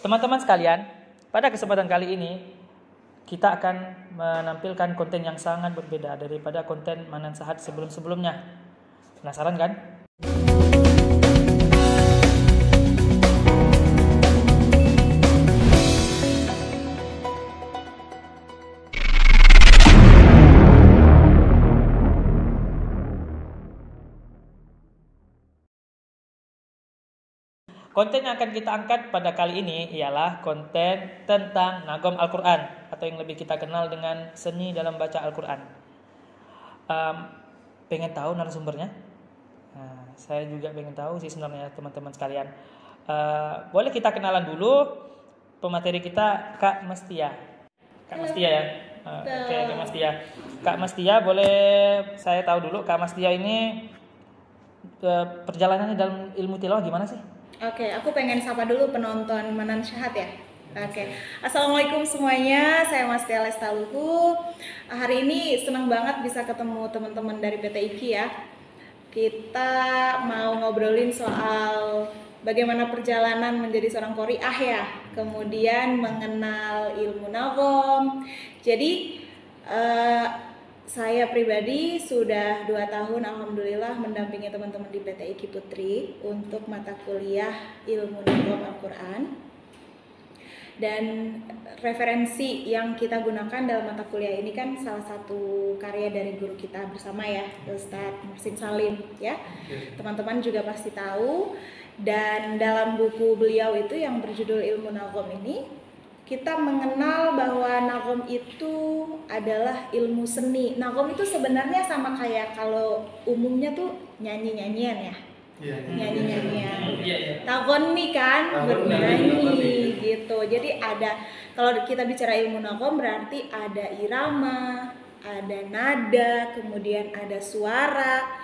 Teman-teman sekalian, pada kesempatan kali ini kita akan menampilkan konten yang sangat berbeda daripada konten Manan Sehat sebelum-sebelumnya. Penasaran kan? Konten yang akan kita angkat pada kali ini ialah konten tentang Nagom Al-Quran, atau yang lebih kita kenal dengan seni dalam baca Al-Quran. Pengen tahu narasumbernya? Nah, saya juga pengen tahu sih sebenarnya teman-teman sekalian. Boleh kita kenalan dulu pemateri kita, Kak Mestia. Kak Mestia ya? Oke, Kak Mestia. Kak Mestia, boleh saya tahu dulu Kak Mestia ini perjalanannya dalam ilmu tilawah gimana sih? Oke, aku pengen sapa dulu penonton Manan Sehat ya. Oke, Assalamualaikum semuanya, saya Mestia Lestaluhu. Hari ini senang banget bisa ketemu teman-teman dari PT IKI ya. Kita mau ngobrolin soal bagaimana perjalanan menjadi seorang qori'ah ya, kemudian mengenal ilmu nagom. Jadi saya pribadi sudah 2 tahun alhamdulillah mendampingi teman-teman di PT IKI Putri untuk mata kuliah ilmu nagom Al-Quran. Dan referensi yang kita gunakan dalam mata kuliah ini kan salah satu karya dari guru kita bersama ya, Ustadz Muhsin Salim ya. Teman-teman juga pasti tahu. Dan dalam buku beliau itu yang berjudul Ilmu Nagom ini, kita mengenal bahwa nagom itu adalah ilmu seni. Nagom itu sebenarnya sama kayak kalau umumnya tuh nyanyi-nyanyian ya. Nyanyi-nyanyian. Nagon nih kan bernyanyi gitu. Jadi ada, kalau kita bicara ilmu nagom berarti ada irama, ada nada, kemudian ada suara.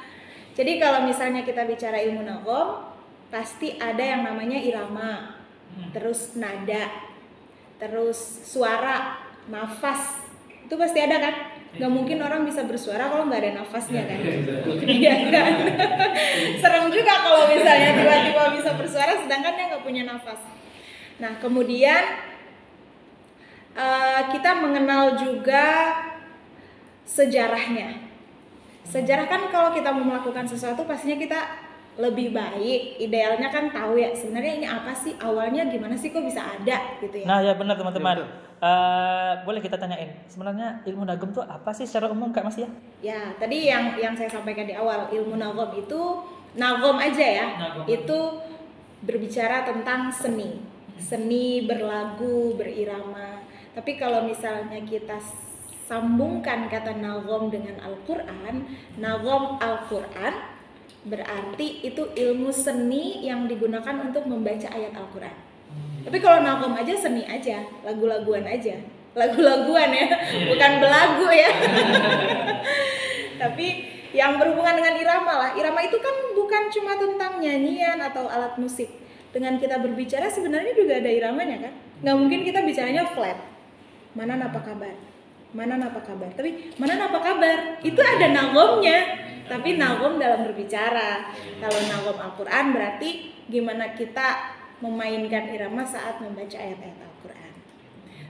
Jadi kalau misalnya kita bicara ilmu nagom, pasti ada yang namanya irama, terus nada, terus suara, nafas, itu pasti ada kan? Gak mungkin orang bisa bersuara kalau nggak ada nafasnya kan? Iya kan? Serem juga kalau misalnya tiba-tiba bisa bersuara sedangkan dia nggak punya nafas. Nah kemudian kita mengenal juga sejarahnya. Sejarah kan kalau kita mau melakukan sesuatu pastinya kita lebih baik, idealnya kan tahu ya sebenarnya ini apa sih, awalnya gimana sih kok bisa ada gitu ya. Nah ya benar teman-teman. Boleh kita tanyain sebenarnya ilmu nagom itu apa sih secara umum Kak Mas ya? Ya tadi yang saya sampaikan di awal, ilmu nagom itu nagom aja ya, itu berbicara tentang seni berlagu, berirama. Tapi kalau misalnya kita sambungkan kata nagom dengan Al-Quran, nagom Al-Quran berarti itu ilmu seni yang digunakan untuk membaca ayat Al-Quran. Tapi kalau nagom aja seni aja, lagu-laguan aja, lagu-laguan ya, bukan belagu ya. Tapi yang berhubungan dengan irama lah. Irama itu kan bukan cuma tentang nyanyian atau alat musik. Dengan kita berbicara sebenarnya juga ada iramanya kan. Nggak mungkin kita bicaranya flat. Manan apa kabar? Manan apa kabar? Tapi Manan apa kabar? Itu ada nagomnya. Tapi nagom dalam berbicara. Kalau nagom Al-Quran berarti gimana kita memainkan irama saat membaca ayat-ayat Al-Quran.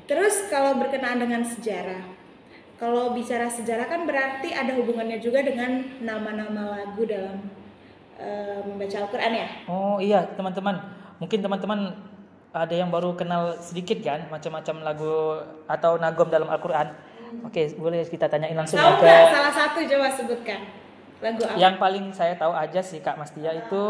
Terus kalau berkenaan dengan sejarah, kalau bicara sejarah kan berarti ada hubungannya juga dengan nama-nama lagu dalam membaca Al-Quran ya. Oh iya teman-teman, mungkin teman-teman ada yang baru kenal sedikit kan macam-macam lagu atau nagom dalam Al-Quran. Oke, boleh kita tanyain langsung tahu ke nggak salah satu, coba sebutkan lagu apa? Yang paling saya tahu aja sih Kak Mestia itu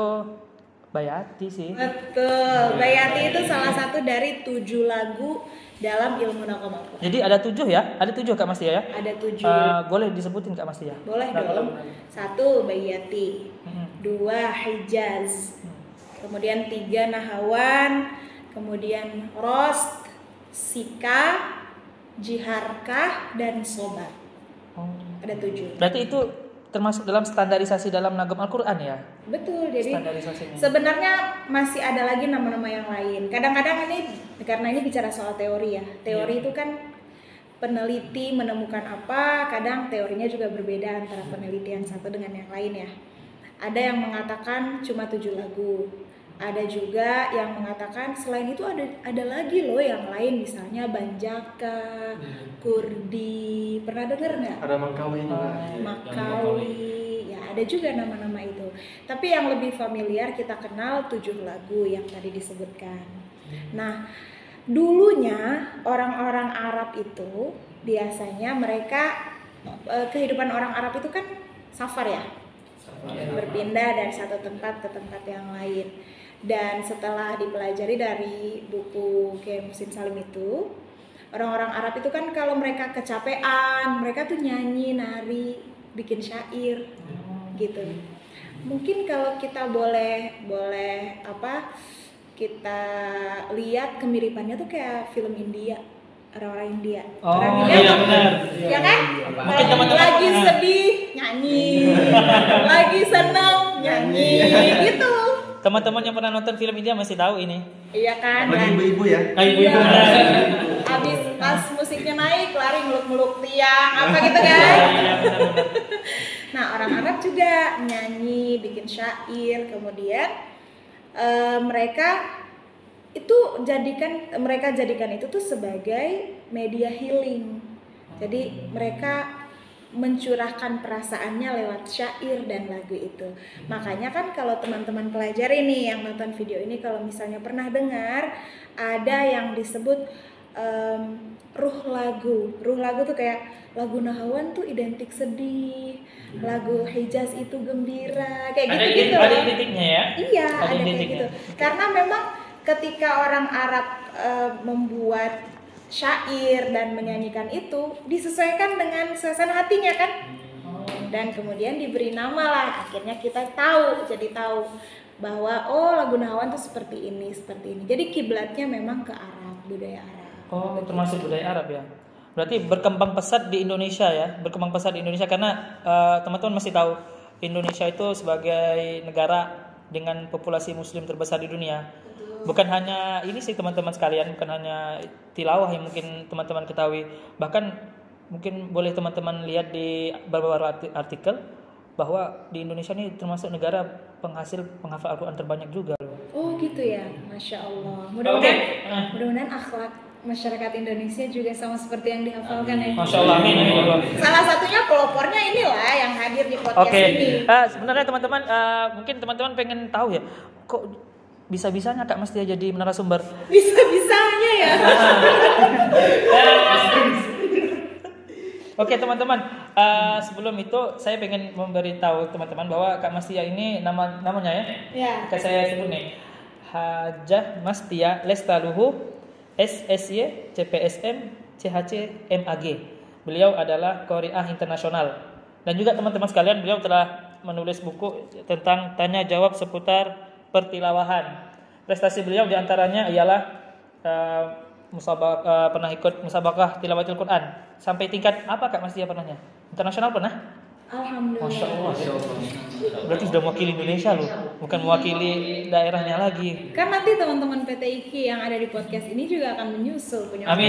Bayati sih. Betul, Bayati itu salah satu dari 7 lagu dalam ilmu nagom Al-Quran. Jadi ada 7 ya? Ada 7 Kak Mestia ya? Ada 7. Boleh disebutin Kak Mestia? Boleh dong. 1 Bayati, 2 Hijaz, kemudian 3 Nahawan, kemudian Rost, Sika, Jiharkah, dan Sobat. Ada 7. Berarti itu termasuk dalam standarisasi dalam nagom Al-Quran ya? Betul, jadi sebenarnya masih ada lagi nama-nama yang lain. Kadang-kadang ini, karena ini bicara soal teori ya. Teori itu kan peneliti menemukan apa, kadang teorinya juga berbeda antara penelitian satu dengan yang lain ya. Ada yang mengatakan cuma 7 lagu, Ada juga yang mengatakan selain itu ada lagi loh yang lain, misalnya Banjaka, Kurdi, pernah dengar nggak? Ada Mangkawi juga. Makawi, ya ada juga nama-nama itu. Tapi yang lebih familiar kita kenal 7 lagu yang tadi disebutkan. Nah, dulunya orang-orang Arab itu biasanya mereka kehidupan orang Arab itu kan safar ya, berpindah dari satu tempat ke tempat yang lain. Dan setelah dipelajari dari buku Kiai Muhsin Salim itu, orang-orang Arab itu kan kalau mereka kecapean, mereka tuh nyanyi, nari, bikin syair gitu. Mungkin kalau kita boleh kita lihat kemiripannya tuh kayak film India, orang-orang India. Orang India iya benar. ya kan? Mungkin teman-teman Lagi sedih nyanyi, lagi senang nyanyi, gitu. Teman-teman yang pernah nonton film India masih tahu ini. Iya kan? Lagi ibu-ibu ya. Ibu-ibu Iya. benar. Habis pas musiknya naik, lari meluk-meluk tiang, apa gitu kan? Iya benar. Nah, orang Arab juga nyanyi, bikin syair, kemudian mereka jadikan itu tuh sebagai media healing. Jadi mereka mencurahkan perasaannya lewat syair dan lagu itu. Makanya kan kalau teman-teman pelajari nih yang nonton video ini, kalau misalnya pernah dengar ada yang disebut ruh lagu. Ruh lagu tuh kayak lagu Nahawan tuh identik sedih, lagu Hijaz itu gembira, kayak gitu-gitu. Ada identiknya ya? Iya, Ada ada kayak identiknya. gitu. Karena memang ketika orang Arab membuat syair dan menyanyikan itu disesuaikan dengan suasana hatinya kan, dan kemudian diberi nama lah, akhirnya kita jadi tahu bahwa oh lagu Nahawan tuh seperti ini. Jadi kiblatnya memang ke Arab, budaya Arab. Oh, termasuk budaya Arab ya. Berarti berkembang pesat di Indonesia ya, karena teman-teman masih tahu Indonesia itu sebagai negara dengan populasi Muslim terbesar di dunia. Bukan hanya ini sih teman-teman sekalian, bukan hanya tilawah yang mungkin teman-teman ketahui, bahkan mungkin boleh teman-teman lihat di beberapa artikel bahwa di Indonesia ini termasuk negara penghafal Al-Quran terbanyak juga loh. Oh gitu ya, Masya Allah. Mudah-mudahan akhlak masyarakat Indonesia juga sama seperti yang dihafalkan ya. Masya Allah, amin. Salah satunya pelopornya inilah yang hadir di podcast ini. Sebenarnya teman-teman, mungkin teman-teman pengen tahu ya, kok bisa-bisanya Kak Mastia jadi narasumber? Bisa-bisanya ya. Oke teman-teman, sebelum itu saya pengen memberitahu teman-teman bahwa Kak Mastia ini namanya ya. Ya. Oke, saya sebut nih, Hajah Mastia Lestaluhu SSY CPSM CHC MAG. Beliau adalah Qori'ah internasional. Dan juga teman-teman sekalian, beliau telah menulis buku tentang tanya jawab seputar pertilawahan. Prestasi beliau diantaranya ialah pernah ikut musabaqah tilawatil Quran sampai tingkat apa Kak Mas dia pernahnya? Internasional pernah? Alhamdulillah. Masya Allah. Berarti sudah mewakili Indonesia loh, bukan mewakili daerahnya lagi. Kan nanti teman-teman PTIK yang ada di podcast ini juga akan menyusul punya. Amin.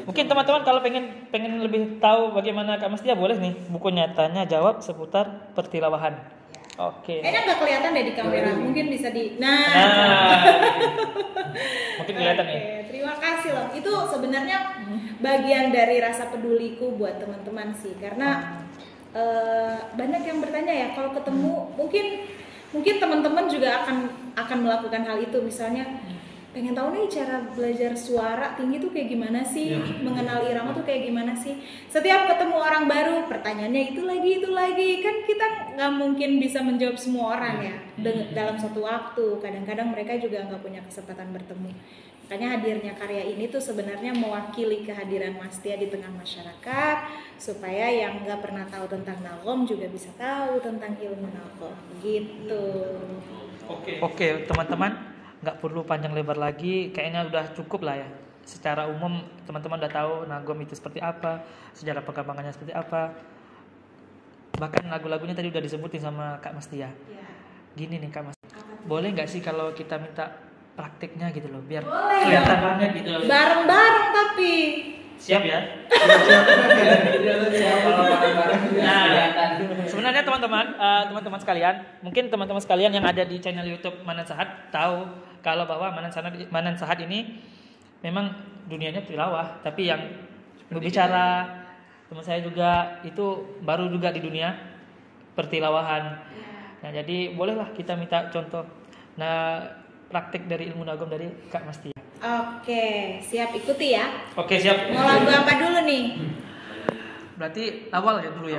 Mungkin teman-teman kalau pengen lebih tahu bagaimana Kak Mas dia, boleh nih bukunya Tanya Jawab Seputar Pertilawahan. Oke. Kayaknya nggak kelihatan deh di kamera, mungkin bisa di. Mungkin kelihatan ya. Terima kasih loh. Itu sebenarnya bagian dari rasa peduliku buat teman-teman sih, karena banyak yang bertanya ya kalau ketemu, mungkin teman-teman juga akan melakukan hal itu, misalnya pengen tahu nih cara belajar suara tinggi tuh kayak gimana sih, mengenal irama tuh kayak gimana sih. Setiap ketemu orang baru pertanyaannya itu lagi kan kita nggak mungkin bisa menjawab semua orang ya dalam satu waktu. Kadang-kadang mereka juga nggak punya kesempatan bertemu. Makanya hadirnya karya ini tuh sebenarnya mewakili kehadiran Mas Tia di tengah masyarakat, supaya yang nggak pernah tahu tentang nagom juga bisa tahu tentang ilmu nagom gitu. Oke, teman-teman, nggak perlu panjang lebar lagi, kayaknya udah cukup lah ya. Secara umum teman-teman udah tahu nagom itu seperti apa, sejarah perkembangannya seperti apa. Bahkan lagu-lagunya tadi udah disebutin sama Kak Mas Tia. Gini nih Kak Mas, boleh nggak sih kalau kita minta prakteknya gitu loh, biar kelihatan banget gitu loh. Bareng-bareng tapi Siap ya? Nah, sebenarnya teman-teman sekalian, mungkin teman-teman sekalian yang ada di channel YouTube Manan Sahat tahu kalau bahwa Manan Sahat ini memang dunianya tilawah, tapi yang berbicara teman saya juga itu baru juga di dunia pertilawahan. Nah, jadi bolehlah kita minta contoh. Nah, praktik dari ilmu nagom dari Kak Mastia. Oke, siap ikuti ya. Oke, siap. Mau lagu apa dulu nih? Berarti awal aja dulu ya.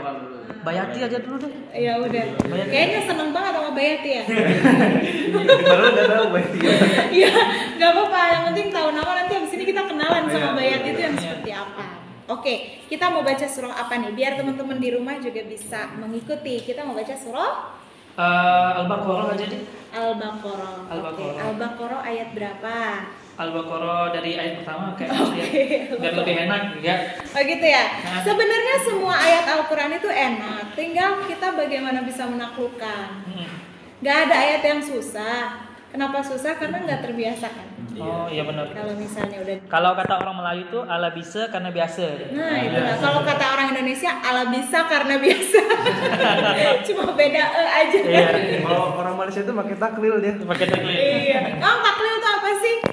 Bayati aja dulu deh. Ya udah. Bayati. Kayaknya seneng banget sama Bayati ya. Baru udah tahu Bayati. Iya, nggak apa-apa. Yang penting tahu nama, nanti abis ini kita kenalan sama Bayati itu yang seperti apa. Oke, kita mau baca surah apa nih? Biar teman-teman di rumah juga bisa mengikuti. Kita mau baca surah Al-Baqarah aja deh. Al-Baqarah. Oke, Al-Baqarah ayat berapa? Al-Baqarah dari ayat pertama kayak biar lebih enak ya. Oh gitu ya. Sebenarnya semua ayat Al-Quran itu enak, tinggal kita bagaimana bisa menaklukkan. Gak ada ayat yang susah. Kenapa susah? Karena nggak terbiasa kan. Oh iya benar. Kalau misalnya udah. Kalau kata orang Melayu itu ala bisa karena biasa. Nah itu lah. Kalau kata orang Indonesia ala bisa karena biasa. Cuma beda aja. Iya. Kalau orang Malaysia itu pakai taklil dia. Pakai taklil. Iya. Oh taklil itu apa sih?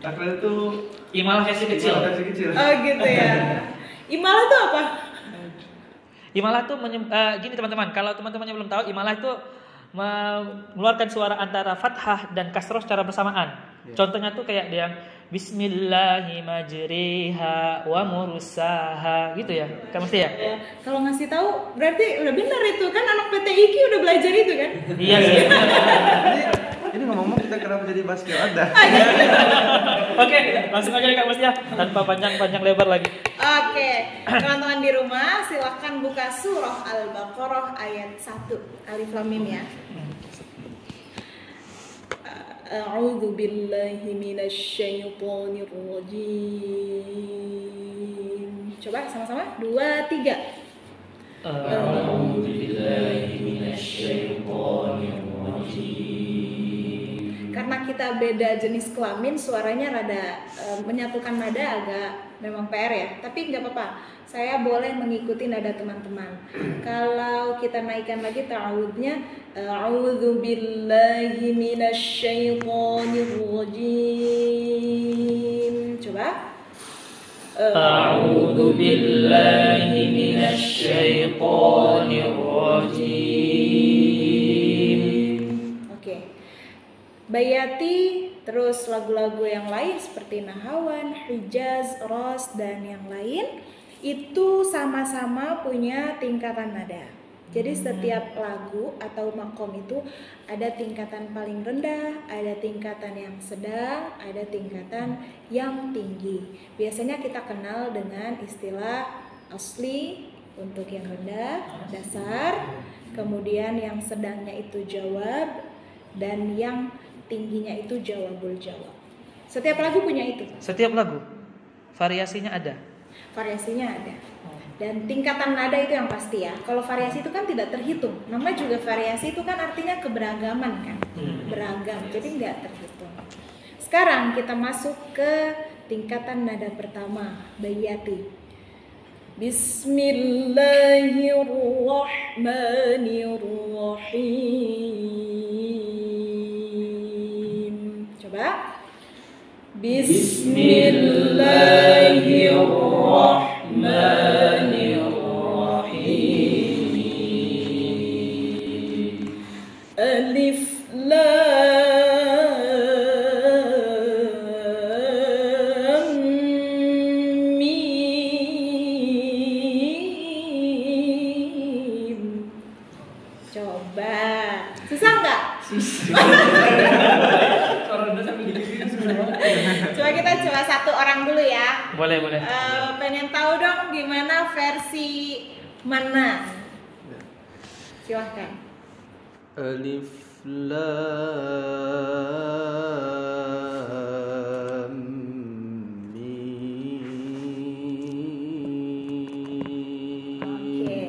Taklil itu Imalah versi kecil. versi kecil. Oh gitu ya. Imalah itu apa? Imalah tuh gini teman-teman, kalau teman-temannya belum tahu, imalah itu mengeluarkan suara antara fathah dan kasroh secara bersamaan. Contohnya tuh kayak dia Bismillahirrahmanirrahim wa mursaha gitu ya. Kamu mesti ya? Kalau ngasih tahu berarti udah benar itu kan, anak PTIK udah belajar itu kan? Iya sih. Ini ngomong-ngomong kita kenapa jadi basket ada? Oke, langsung aja deh Kak Mas ya, tanpa panjang-panjang lebar lagi. Oke, teman-teman di rumah silahkan buka surah Al-Baqarah ayat 1 Alif Lam Mim ya. A'udzu billahi minasyaitonir rajim. Coba sama-sama 2 3. A'udzu billahi minasyaitonir rajim. Karena kita beda jenis kelamin, suaranya rada menyatukan nada agak memang PR ya. Tapi nggak apa-apa, saya boleh mengikuti nada teman-teman. Kalau kita naikkan lagi ta'awudnya, a'udzu billahi minasyaitonir rajim. Coba. A'udzu billahi minasyaitonir rajim. Oke. Bayati, terus lagu-lagu yang lain seperti Nahawan, Hijaz, Ros, dan yang lain itu sama-sama punya tingkatan nada. Jadi setiap lagu atau makom itu ada tingkatan paling rendah, ada tingkatan yang sedang, ada tingkatan yang tinggi. Biasanya kita kenal dengan istilah asli untuk yang rendah, dasar, kemudian yang sedangnya itu jawab, dan yang tingginya itu jawabul jawab. Setiap lagu punya itu. Setiap lagu variasinya ada. Variasinya ada. Dan tingkatan nada itu yang pasti ya. Kalau variasi itu kan tidak terhitung. Nama juga variasi itu kan artinya keberagaman kan. Beragam. Jadi nggak terhitung. Sekarang kita masuk ke tingkatan nada pertama, Bayati. Bismillahirrahmanirrahim. Coba. Bismillahirrahmanirrahim. Alif Lam Mim. Coba. Susah nggak? Coba kita coba satu orang dulu ya. Boleh, boleh. Pengen tahu dong gimana versi mana? Silahkan. Alif Lam Mim. Oke.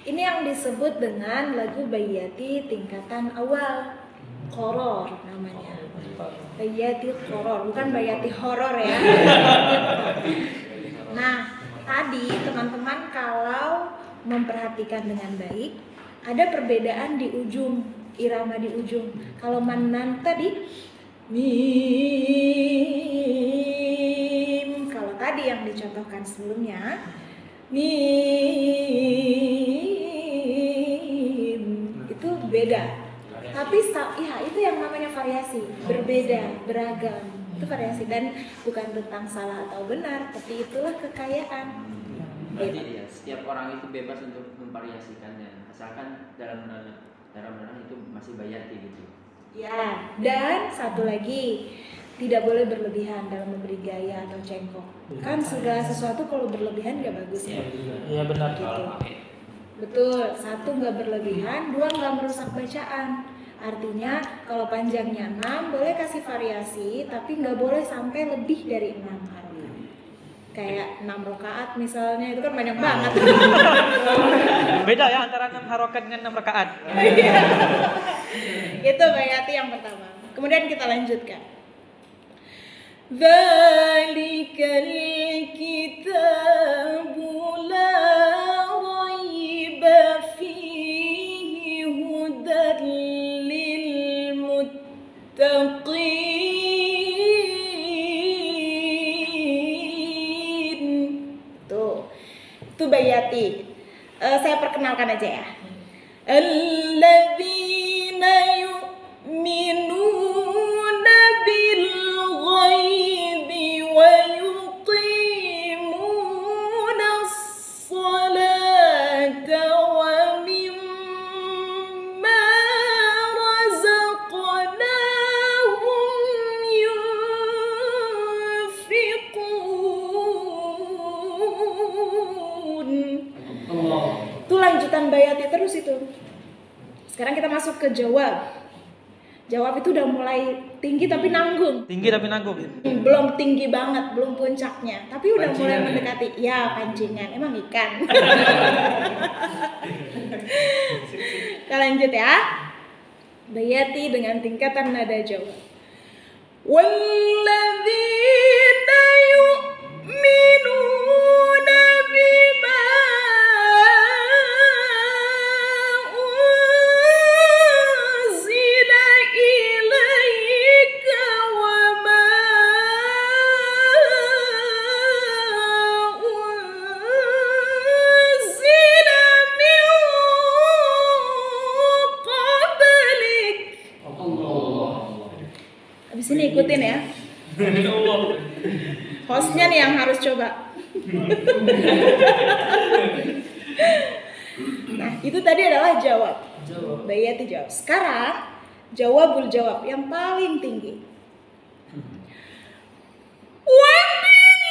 Ini yang disebut dengan lagu Bayati tingkatan awal. Qoror namanya. Bayati Qoror, bukan Bayati horor ya. Nah, tadi teman-teman kalau memperhatikan dengan baik, ada perbedaan di ujung, irama di ujung. Kalau manan tadi mim, kalau tadi yang dicontohkan sebelumnya mim, itu beda. Tapi ya itu yang namanya variasi, berbeda, beragam. Itu variasi dan bukan tentang salah atau benar, tapi itulah kekayaan. Berarti ya, setiap orang itu bebas untuk memvariasikannya, asalkan dalam ranah itu masih bayati gitu. Ya, dan satu lagi, tidak boleh berlebihan dalam memberi gaya atau cengkok. Kan segala sesuatu kalau berlebihan nggak bagus ya. Iya benar. Gitu. Betul, satu nggak berlebihan, dua nggak merusak bacaan. Artinya kalau panjangnya 6 boleh kasih variasi, tapi nggak boleh sampai lebih dari 6 harokat. Kayak 6 rakaat misalnya, itu kan banyak banget. Beda ya antara 6 harokat dengan 6 rakaat. Itu bayati yang pertama. Kemudian kita lanjutkan. Dzalikal kitabu la raiba fihi hudan lil muttaqin. Tuh bayati. Saya perkenalkan aja ya. Alladzina yu'minuna bil ghaibi wa yuqimuna as-salata wa mimma razaqnahum yunfiqun. Itu lanjutan bayati terus itu. Sekarang kita masuk ke jawab. Jawab itu udah mulai tinggi tapi nanggung. Tinggi tapi nanggung. Belum tinggi banget, belum puncaknya, tapi udah mulai Pancingan mendekati. Ya, pancingan. Emang ikan. Kita lanjut ya. Bayati dengan tingkatan nada jawab. Walladzina yu'minuna bima unzila ilaika wa ma unzila min qablik. Habis ini ikutin ya. Hostnya nih yang harus coba. Nah, itu tadi adalah jawab. Bayati jawab. Sekarang jawabul jawab yang paling tinggi. Wa bil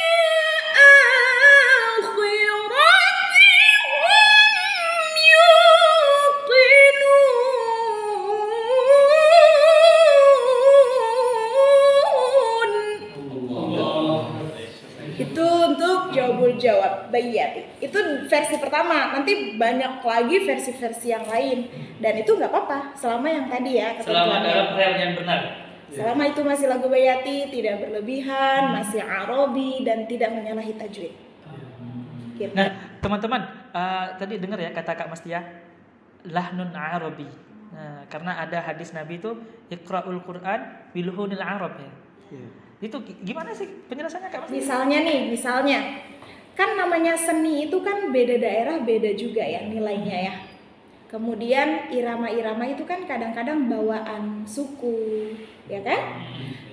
akhirati hum yuqinun. Itu untuk jawabul jawab bayati. Itu versi pertama. Nanti banyak lagi versi-versi yang lain. Dan itu nggak apa-apa selama yang tadi ya Selama ketentuannya. dalam rel yang benar. Selama itu masih lagu bayati, tidak berlebihan, masih arabi dan tidak menyalahi tajwid. Gitu. Nah, teman-teman, tadi dengar ya kata Kak Mastia, lahnun arabi. Nah, karena ada hadis Nabi itu iqra'ul Qur'an biluhunil arab ya. Itu gimana sih penjelasannya Kak Mastia? Misalnya, kan namanya seni itu kan beda daerah beda juga ya nilainya ya. Kemudian irama-irama itu kan kadang-kadang bawaan suku, ya kan?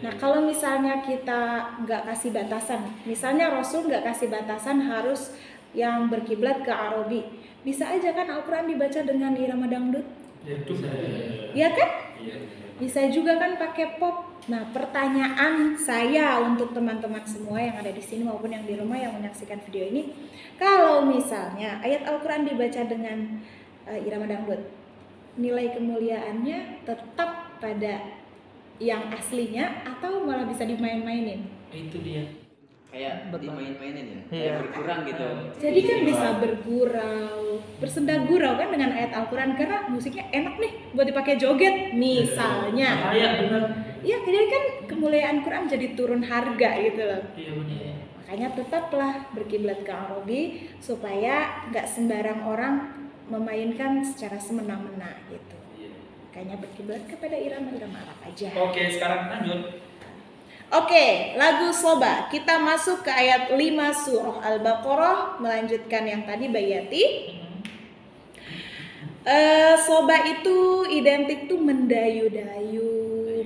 Nah kalau misalnya kita nggak kasih batasan, misalnya Rasul nggak kasih batasan harus yang berkiblat ke Arabi, bisa aja kan Al-Quran dibaca dengan irama dangdut? Ya kan? Bisa juga kan pakai pop. Nah pertanyaan saya untuk teman-teman semua yang ada di sini maupun yang di rumah yang menyaksikan video ini, kalau misalnya ayat Al-Quran dibaca dengan irama dangdut, nilai kemuliaannya tetap pada yang aslinya atau malah bisa dimain-mainin? Itu dia. Kayak dimain-mainin ya, Iya. kayak berkurang gitu. Jadi kan bisa bergurau, bersenda gurau kan dengan ayat Al-Quran karena musiknya enak nih buat dipakai joget misalnya. Iya benar. Iya, jadi kan kemuliaan Quran jadi turun harga gitu loh. Iya benar. Makanya tetaplah berkiblat ke Arabi supaya nggak sembarang orang memainkan secara semena-mena gitu. Makanya berkiblat kepada irama-irama Arab aja. Oke, sekarang lanjut. Oke, lagu Soba. Kita masuk ke ayat 5 surah Al-Baqarah, melanjutkan yang tadi Bayati. Soba itu identik tuh mendayu-dayu,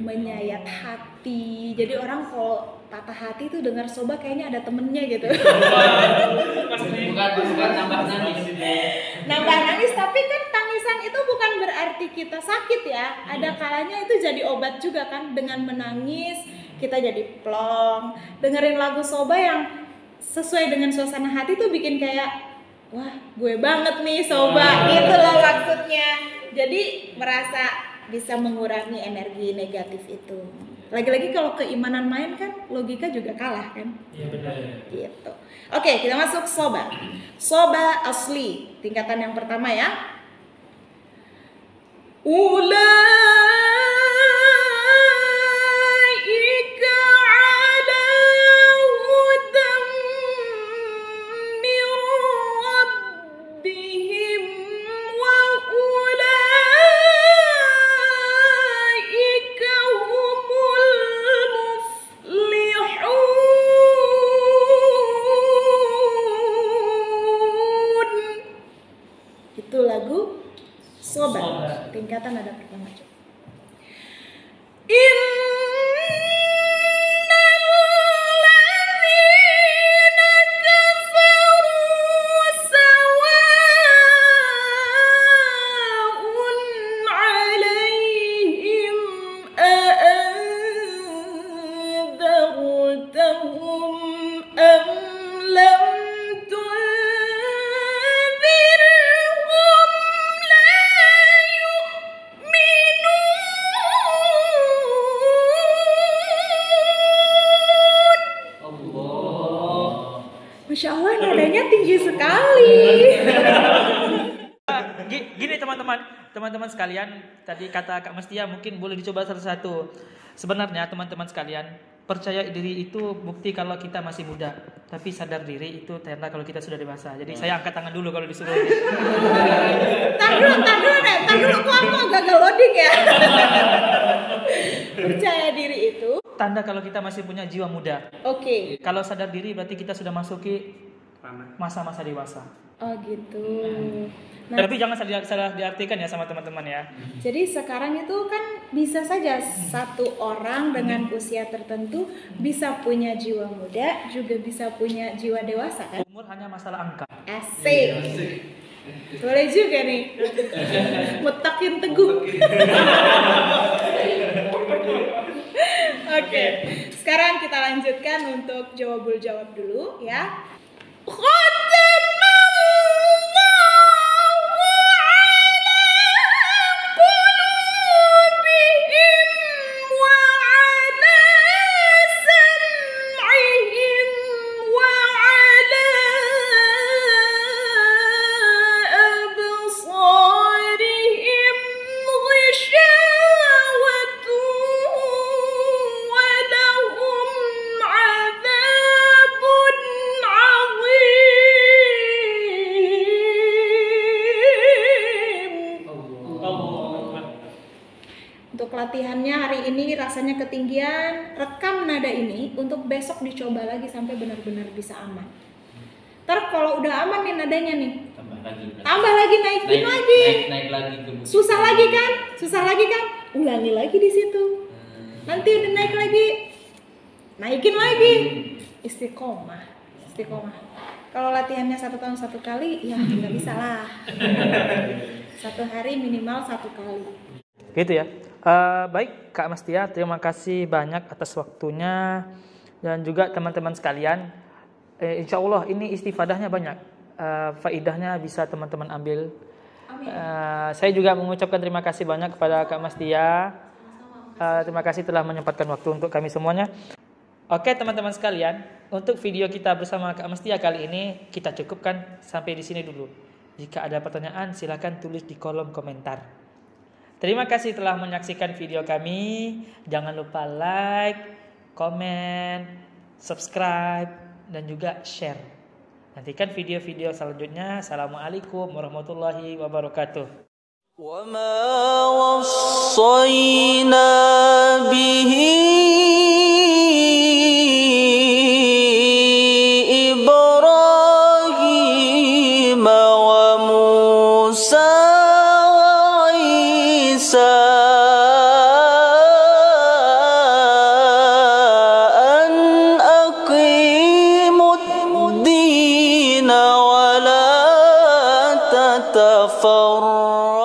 menyayat hati. Jadi orang kalau patah hati tuh dengar Soba kayaknya ada temennya gitu. Bukan tambah nangis. Nambah nangis, tapi kan tangisan itu bukan berarti kita sakit ya. Ada kalanya itu jadi obat juga kan. Dengan menangis kita jadi plong. Dengerin lagu Soba yang sesuai dengan suasana hati tuh bikin kayak wah, gue banget nih Soba, gitu loh maksudnya. Jadi merasa bisa mengurangi energi negatif itu. Lagi-lagi kalau keimanan main kan logika juga kalah kan. Iya benar. Gitu. Oke, kita masuk Soba. Soba asli, tingkatan yang pertama ya. Ulaika ala hudan min rabbihim wa ulaika humul muflihun. Itu lagu Soba. Tingkatan ada pertama. Innalladzina kafaru sawa'un 'alaihim a'anzartahum am lam Masya Allah, nadanya tinggi sekali. Gini teman-teman sekalian, tadi kata Kak Mestia mungkin boleh dicoba satu-satu. Sebenarnya teman-teman sekalian, percaya diri itu bukti kalau kita masih muda, tapi sadar diri itu tanda kalau kita sudah dewasa. Jadi saya angkat tangan dulu kalau disuruh. Tar dulu, kok aku gagal loading ya? Percaya diri itu Tanda kalau kita masih punya jiwa muda. oke. Kalau sadar diri berarti kita sudah masuki masa-masa dewasa. Oh gitu. Nah, Tapi jangan salah diartikan ya sama teman-teman ya. jadi sekarang itu kan bisa saja satu orang dengan usia tertentu bisa punya jiwa muda, juga bisa punya jiwa dewasa kan? Umur hanya masalah angka. Asik. Boleh juga nih. Mutakin teguh. Oke. Sekarang kita lanjutkan untuk jawab dulu ya. Untuk latihannya hari ini rasanya ketinggian, rekam nada ini untuk besok dicoba lagi sampai benar-benar bisa aman. Ntar kalau udah aman nih nadanya nih, tambah lagi naikin lagi. Naik lagi ke bukit. Susah lagi kan? Ulangi lagi di situ. Nanti udah naik lagi, naikin lagi. Istiqomah. Kalau latihannya 1 tahun 1 kali, ya nggak bisa lah. 1 hari minimal 1 kali. Gitu ya. Baik Kak Mestia, terima kasih banyak atas waktunya dan juga teman-teman sekalian. Insya Allah ini istifadahnya banyak, faidahnya bisa teman-teman ambil. Saya juga mengucapkan terima kasih banyak kepada Kak Mestia. Terima kasih telah menyempatkan waktu untuk kami semuanya. Oke teman-teman sekalian, untuk video kita bersama Kak Mestia kali ini kita cukupkan sampai di sini dulu. Jika ada pertanyaan silakan tulis di kolom komentar. Terima kasih telah menyaksikan video kami. Jangan lupa like, komen, subscribe, dan juga share. Nantikan video-video selanjutnya. Assalamualaikum warahmatullahi wabarakatuh. وما وصينا به إبراهيم وموسى وعيسى أن أقيموا الدين ولا تتفرقوا